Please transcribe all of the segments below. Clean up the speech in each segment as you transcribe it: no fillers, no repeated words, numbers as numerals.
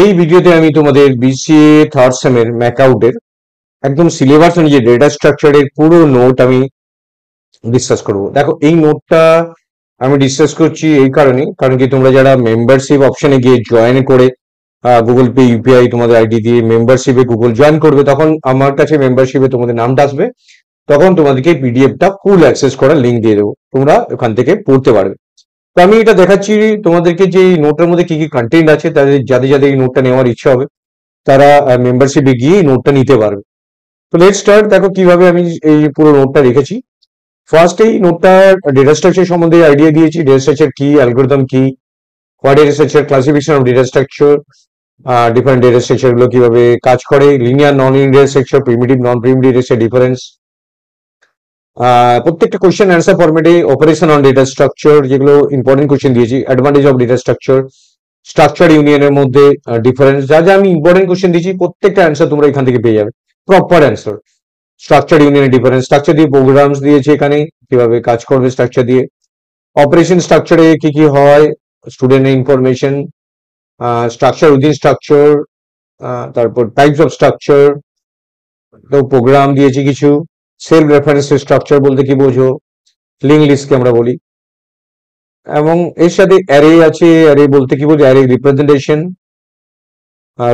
এই ভিডিওতে আমি তোমাদের বিসিএ থার্ড সেমের ম্যাকআউটের একদম সিলেবাস অনুযায়ী ডেটা স্ট্রাকচারের পুরো নোট আমি ডিসকাস করব। দেখো, এই নোটটা আমি ডিসকাস করছি এই কারণে, কারণ কি তোমরা যারা মেম্বারশিপ অপশনে গিয়ে জয়েন করে গুগল পে ইউপিআই তোমাদের আইডি দিয়ে মেম্বারশিপে গুগল জয়েন করবে, তখন আমার কাছে মেম্বারশিপে তোমাদের নামটা আসবে। তখন তোমাদেরকে পিডিএফটা ফুল অ্যাক্সেস করার লিঙ্ক দিয়ে দেবো, তোমরা ওখান থেকে পড়তে পারবে। তো আমি এটা দেখাচ্ছি তোমাদেরকে যে এই নোটের মধ্যে কি কি কন্টেন্ট আছে, তাদের যাদের যাদের এই নোটটা নেওয়ার ইচ্ছা হবে তারা মেম্বারশিপে গিয়ে এই নোটটা নিতে পারবে। তো লেটস স্টার্ট। দেখো কিভাবে আমি এই পুরো নোটটা রেখেছি। ফার্স্ট, এই নোটটা ডেটা স্ট্রাকচার সম্বন্ধে আইডিয়া দিয়েছি। ডেটা স্ট্রাকচার কি, অ্যালগরিদম কি, what data structure, classification of data structure, different data structure গুলো কিভাবে কাজ করে, linear non linear data structure, primitive non primitive data structure difference, প্রত্যেকটা কোয়েশ্চেন অ্যান্সার ফরম্যাটে অপারেশন অন ডেটা স্ট্রাকচার, যেগুলো ইম্পর্টেন্ট কোয়েশ্চেন দিয়েছি, advantage of data structure, structure ইউনিয়নের মধ্যে ডিফারেন্স, যা যা আমি ইম্পর্টেন্ট কোয়েশ্চেন দিয়েছি প্রত্যেকটা অ্যান্সার তোমরা এখান থেকে পেয়ে যাবে, প্রপার অ্যান্সার। স্ট্রাকচার ইউনিয়নের ডিফারেন্স, স্ট্রাকচার দিয়ে প্রোগ্রামস দিয়েছে এখানে কিভাবে কাজ করবে স্ট্রাকচার দিয়ে, অপারেশন স্ট্রাকচারে কি কি হয়, স্টুডেন্টের ইনফরমেশন, স্ট্রাকচার উইদিন স্ট্রাকচার, তারপর টাইপস অফ স্ট্রাকচার, তো প্রোগ্রাম দিয়েছি কিছু, সেলফ রেফারেন্স স্ট্রাকচার বলতে কি বোঝো, লিঙ্ক লিস্টকে আমরা বলি, এবং এর সাথে অ্যারে আছে। অ্যারে বলতে কি বোঝো, array representation,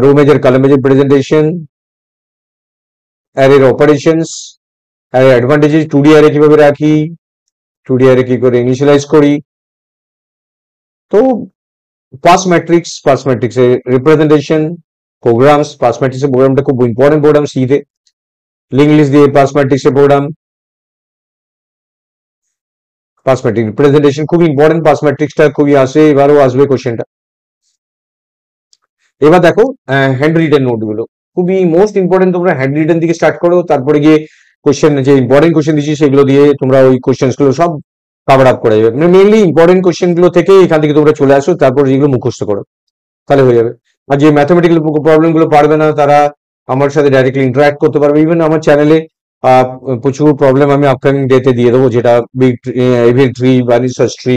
row major column major presentation, অ্যারের operations, array advantages, two D array কিভাবে রাখি, টুডি অ্যারে কি করে ইনিশিয়ালাইজ করি। তো পাস ম্যাট্রিক্স, পাস ম্যাট্রিক্সের রিপ্রেজেন্টেশন, প্রোগ্রামস, পাস ম্যাট্রিক্সের প্রোগ্রামটা খুব ইম্পর্টেন্ট প্রোগ্রাম সিতে, লিঙ্ক লিস্ট দিয়ে পাস ম্যাট্রিক্সের প্রোগ্রাম, পাস ম্যাট্রিক্স রিপ্রেজেন্টেশন খুব ইম্পর্টেন্ট, পাস ম্যাট্রিক্সটা খুবই আসে, এবারও আসবে কোশ্চেনটা। এবার দেখো হ্যান্ড রিটেন নোট গুলো খুবই মোস্ট ইম্পর্টেন্ট, তোমরা হ্যান্ড রিটেন দিকে স্টার্ট করো, তারপরে গিয়ে কোশ্চেন যে ইম্পর্টেন্ট কোশ্চেন দিচ্ছি সেগুলো দিয়ে তোমরা ওই কোশ্চেন গুলো সব কভার আপ করে যাবে। মানে মেনলি ইম্পর্টেন্ট কোশ্চেন গুলো থেকে এখান থেকে তোমরা চলে আসো, তারপর যেগুলো মুখস্থ করো তাহলে হয়ে যাবে। আর যে ম্যাথমেটিক্যাল প্রবলেম গুলো পারবে না তারা আমার সাথে ডাইরেক্টলি ইন্টারাক্ট করতে পারবে। ইভেন আমার চ্যানেলে প্রচুর প্রবলেম আমি আপকামিং ডেতে দিয়ে দেবো, যেটা বিগ ইভেন্ট ট্রি, বার্নিসাস ট্রি,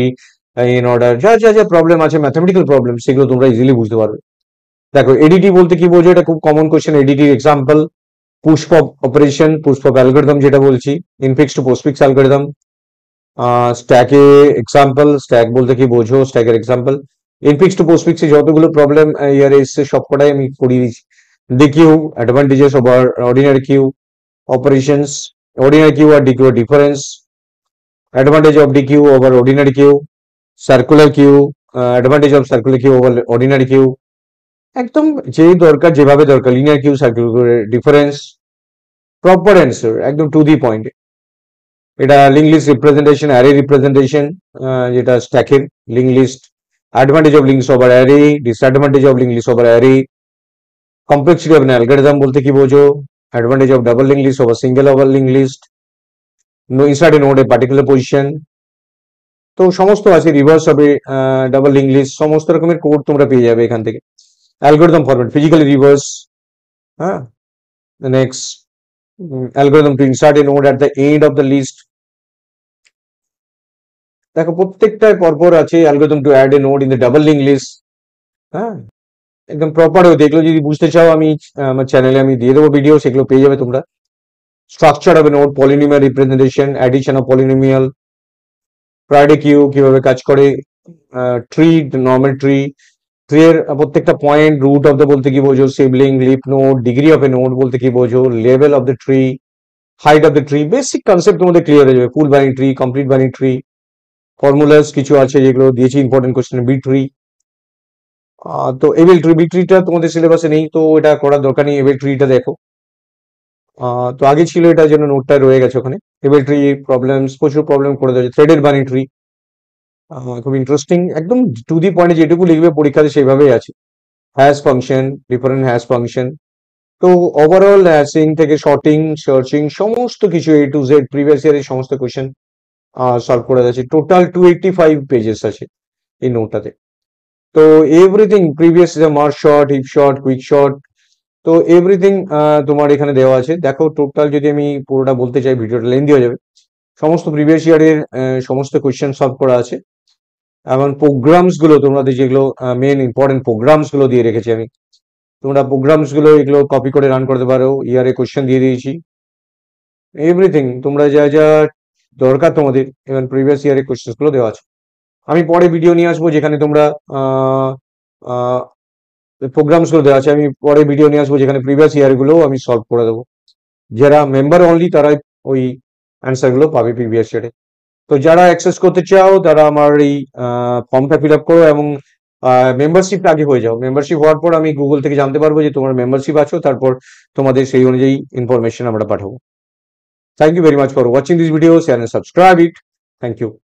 ইন অর্ডার, যা যা যা প্রবলেম আছে ম্যাথমেটিক্যাল প্রবলেম সেগুলো তোমরা ইজিলি বুঝতে পারবে। দেখো, এডিটি বলতে কি বোঝো, এটা খুব কমন কোশ্চেন। এডিটির example, push pop operation, push pop algorithm যেটা বলছি, ইনফিক্স টু পোস্টফিক্স অ্যালগরিদম, স্ট্যাকে এক্সাম্পল, স্ট্যাক বলতে কি বোঝো, স্ট্যাকের এক্সাম্পল, ইনফিক্স টু পোস্টফিক্সে যতগুলো প্রবলেম ইয়ারে এসছে সবকটাই আমি করিয়ে দিচ্ছি। Deque, advantages over ordinary queue, operations, ordinary queue আর deque difference, advantage of deque over ordinary queue, circular queue, advantage of circular queue over ordinary queue, একদম যে দরকার যেভাবে দরকার, linear queue circular difference, proper answer একদম to the point. এটা link list representation, array representation, যেটা স্ট্যাকের link list, advantage of links over array, disadvantage of link list over array, complexity of an algorithm বলতে কি বোঝো, advantage of double link list over single over link list, no insert a node a particular position. তো সমস্ত আছে, reverse হবে double link list, সমস্ত রকমের code তোমরা পেয়ে যাবে এখান থেকে। অ্যালগরিদম ফরম্যাট, ফিজিক্যালি রিভার্স, হ্যাঁ। Next, algorithm to insert a node at the end of the list. দেখো প্রত্যেকটার পরপর আছে algorithm to add a node in the double link list, হ্যাঁ, একদম প্রপার হয়ে দেখলো। যদি বুঝতে চাও আমি আমার চ্যানেলে আমি দিয়ে দেবো ভিডিও, সেগুলো পেয়ে যাবে তোমরা। Structure of A node, polynomial representation, addition of polynomial, priority queue কিভাবে কাজ করে, ট্রি, নর্মাল ট্রি, ট্রি এর প্রত্যেকটা পয়েন্ট, রুট অফ দ্য বলতে কি বোঝো, sibling, leaf node, degree of A node বলতে কি বোঝো, level of the tree, height of the tree, basic concept তোমাদের ক্লিয়ার হয়ে যাবে। ফুল brining tree, complete brining tree, formulas কিছু আছে যেগুলো দিয়েছি ইম্পর্টেন্ট কোশ্চেন, বি ট্রি। তো এবেল ট্রি, বি ট্রিটা তোমাদের সিলেবাসে নেই, তো এটা করার দরকার নেই। এবেল ট্রিটা দেখো, তো আগে ছিল, এটার জন্য নোটটা রয়ে গেছে ওখানে। এবেল ট্রি প্রবলেমস, প্রচুর প্রবলেম করে দেওয়া, থ্রেডের বাইনিং ট্রি, খুব ইন্টারেস্টিং, একদম টু দি পয়েন্টে যেটুকু লিখবে পরীক্ষাতে সেভাবেই আছে। Hash function, different hash function, তো ওভারঅল হ্যাশিং থেকে শর্টিং, সার্চিং, সমস্ত কিছু এ টু জেড প্রিভিয়াস ইয়ারের সমস্ত কোশ্চেন সলভ করে যাচ্ছে। টোটাল 285 পেজেস আছে এই নোটটাতে। তো everything previous, mark shot, hip shot, quick shot, তো এভরিথিং তোমার এখানে দেওয়া আছে। দেখো টোটাল যদি আমি পুরোটা বলতে চাই ভিডিওটা লেন্দি হয়ে যাবে। সমস্ত প্রিভিয়াস ইয়ারের সমস্ত কোয়েশ্চেন সলভ করা আছে। এবং প্রোগ্রামস গুলো তোমাদের যেগুলো মেন ইম্পর্টেন্ট প্রোগ্রামস গুলো দিয়ে রেখেছি আমি, তোমরা প্রোগ্রামস গুলো এগুলো কপি করে রান করতে পারো। ইয়ারে কোশ্চেন দিয়ে দিয়েছি, এভরিথিং তোমরা যা যা দরকার তোমাদের, ইভেন প্রিভিয়াস ইয়ারের কোশ্চেন গুলো দেওয়া আছে। আমি পরে ভিডিও নিয়ে আসবো যেখানে তোমরা প্রোগ্রামস গুলো দেওয়া আছে, আমি পরে ভিডিও নিয়ে আসবো যেখানে প্রিভিয়াস ইয়ার গুলো আমি সলভ করে দেবো। যারা মেম্বার অনলি তারাই ওই অ্যান্সার গুলো পাবে প্রিভিয়াস ইয়ারে। তো যারা অ্যাক্সেস করতে চাও তারা আমার এই ফর্মটা ফিল আপ করো এবং মেম্বারশিপটা আগে হয়ে যাও। মেম্বারশিপ হওয়ার পর আমি গুগল থেকে জানতে পারবো যে তোমার মেম্বারশিপ আছো, তারপর তোমাদের সেই অনুযায়ী ইনফরমেশন আমরা পাঠাবো। Thank you very much for watching this video, share and subscribe it. Thank you.